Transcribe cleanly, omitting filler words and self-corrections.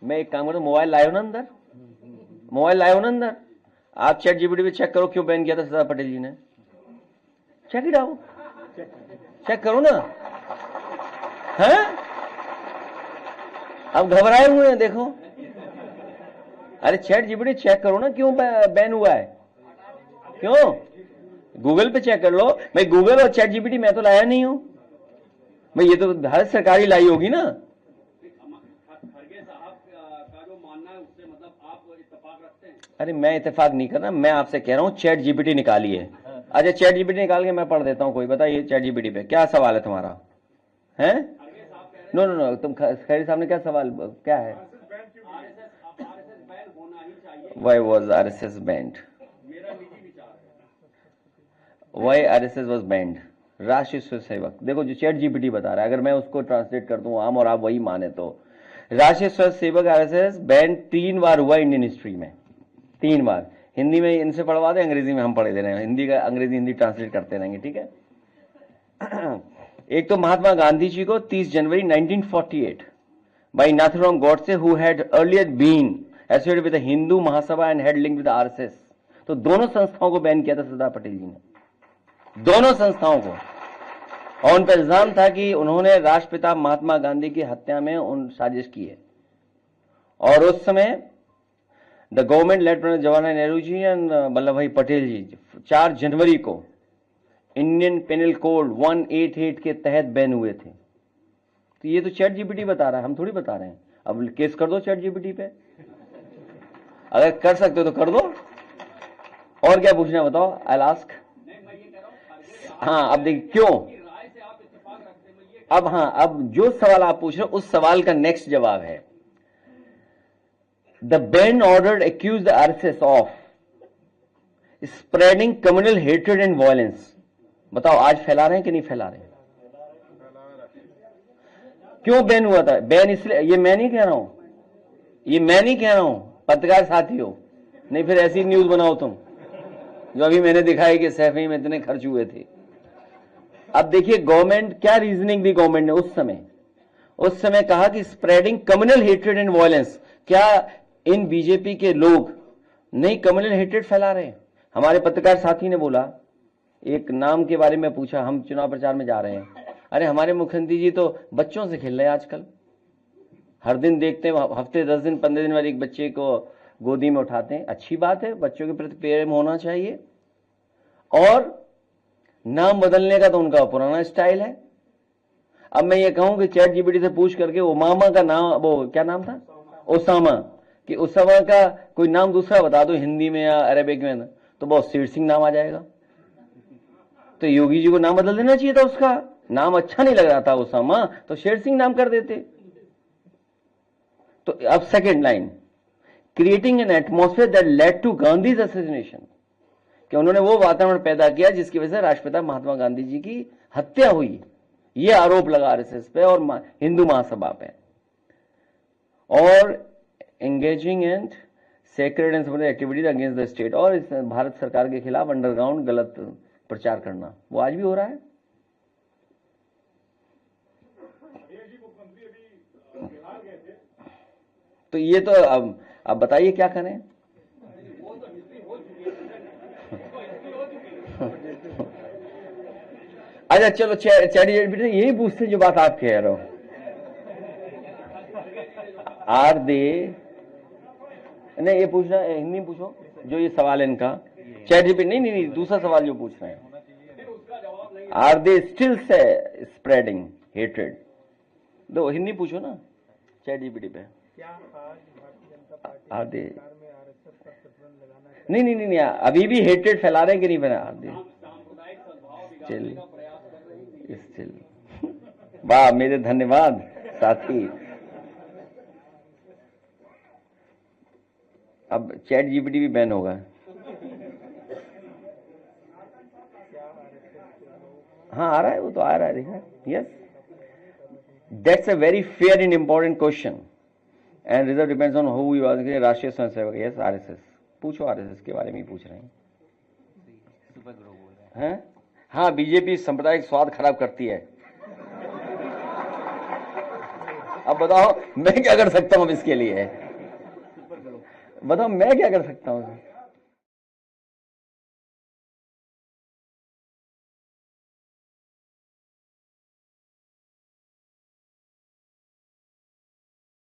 मैं एक काम करूँ, मोबाइल लाए हो ना अंदर, मोबाइल लाए हो ना अंदर, आप चैट जीपीटी पे चेक करो क्यों बैन किया था सरदार पटेल जी ने। चेक इट आउट, चेक करो ना। हैं, अब घबराए हुए हैं, देखो। अरे चैट जीपीटी चेक करो ना क्यों बैन हुआ है, क्यों। गूगल पे चेक कर लो। मैं गूगल और चैट जीपीटी मैं तो लाया नहीं हूं भाई, ये तो भारत सरकारी लाई होगी ना। अरे मैं इत्तेफाक नहीं कर रहा, मैं आपसे कह रहा हूं चैट जीपीटी निकालिए। अच्छा चैट जीपीटी निकाल के मैं पढ़ देता हूं, कोई बताइए चैट जीपीटी पे क्या सवाल है तुम्हारा, है। नो नो नो, तुम खैरी साहब ने क्या सवाल, क्या है। Why was RSS banned? Why RSS was banned? राष्ट्रीय स्वयंसेवक, देखो जो चैट जीपीटी बता रहा है, अगर मैं उसको ट्रांसलेट कर दूं आम और आप वही माने तो, राष्ट्रीय स्वयंसेवक RSS बैन 3 बार हुआ इंडियन हिस्ट्री में, 3 बार। हिंदी में इनसे पढ़वा दे, अंग्रेजी में हम पढ़े दे रहे हैं, हिंदी का अंग्रेजी हिंदी ट्रांसलेट करते रहेंगे, ठीक है। एक तो महात्मा गांधी जी को 30 जनवरी 1948 by Nathuram Godse, who had earlier been associated with the Hindu Mahasabha and had linked with the RSS। तो दोनों संस्थाओं को बैन किया था सरदार पटेल जी ने, दोनों संस्थाओं को। और उन पर इल्जाम था कि उन्होंने राष्ट्रपिता महात्मा गांधी की हत्या में उन साजिश की है। और उस समय the government led by Jawaharlal Nehru ji and Vallabh Bhai Patel जी 4 जनवरी को इंडियन पेनल कोड 188 के तहत बैन हुए थे। तो ये तो चैट जीपीटी बता रहा है, हम थोड़ी बता रहे हैं। अब केस कर दो चैट जीपीटी पे, अगर कर सकते हो तो कर दो। और क्या पूछना है बताओ, आई आस्क। हाँ अब देखिए क्यों, अब हाँ अब जो सवाल आप पूछ रहे हो उस सवाल का नेक्स्ट जवाब है, the ban order accuse the RSS of spreading communal hatred and violence. बताओ आज फैला रहे हैं कि नहीं फैला रहे हैं। क्यों बैन हुआ था, बैन इसलिए, ये मैं नहीं कह रहा हूं, ये मैं नहीं कह रहा हूं, पत्रकार साथी हो, नहीं फिर ऐसी न्यूज बनाओ तुम जो अभी मैंने दिखाई कि सैफई में इतने खर्च हुए थे। अब देखिए गवर्नमेंट क्या रीजनिंग दी गवर्नमेंट ने उस समय कहा कि spreading communal hatred and violence. क्या इन बीजेपी के लोग नहीं कम्युनल हेट्रेड फैला रहे हैं। हमारे पत्रकार साथी ने बोला, एक नाम के बारे में पूछा, हम चुनाव प्रचार में जा रहे हैं, अरे हमारे मुख्यमंत्री जी तो बच्चों से खेल रहे हैं आजकल, हर दिन देखते हैं, हफ्ते 10 दिन 15 दिन वाले एक बच्चे को गोदी में उठाते हैं। अच्छी बात है, बच्चों के प्रति प्रेम होना चाहिए। और नाम बदलने का तो उनका पुराना स्टाइल है। अब मैं ये कहूं कि चैट जीपीटी से पूछ करके ओबामा का नाम, वो क्या नाम था, ओसामा, कि ओसामा का कोई नाम दूसरा बता दो हिंदी में या अरेबिक में, तो बहुत शेर सिंह नाम आ जाएगा। तो योगी जी को नाम बदल देना चाहिए था, उसका नाम अच्छा नहीं लग रहा था ओसामा, तो शेर सिंह नाम कर देते। तो अब second line, creating an atmosphere that led to Gandhi's assassination, कि उन्होंने वो वातावरण पैदा किया जिसकी वजह से राष्ट्रपिता महात्मा गांधी जी की हत्या हुई। ये आरोप लगा आरएसएस पे और हिंदू महासभा पे। और engaging and sacred and activities against the state, और इस भारत सरकार के खिलाफ अंडरग्राउंड गलत प्रचार करना, वो आज भी हो रहा है। तो ये तो अब बताइए क्या करें। अच्छा चलो चैट जीपीटी यही पूछते जो बात आप कह रहे हो, आर दे, नहीं ये पूछना हिंदी में पूछो जो ये सवाल है इनका, चैट जीपीटी नहीं दूसरा सवाल जो पूछ रहे हैं, are they still spreading hatred, दो हिंदी पूछो ना चैट जीपीटी पे। आर दे नहीं अभी भी हेट्रेड फैला रहे हैं कि नहीं फैला, आर दे स्टिल। वाह मेरे धन्यवाद साथी। अब चैट जीपीटी भी बैन होगा। हाँ आ रहा है, वो तो आ रहा है, देखा। Yes, that's a very fair and important question and result depends on who you are. Rashtriya Swayamsevak, yes RSS, पूछो आरएसएस के बारे में ही पूछ रहे हैं। हाँ बीजेपी सांप्रदायिक स्वाद खराब करती है। अब बताओ मैं क्या कर सकता हूँ इसके लिए, बताओ मैं क्या कर सकता हूँ।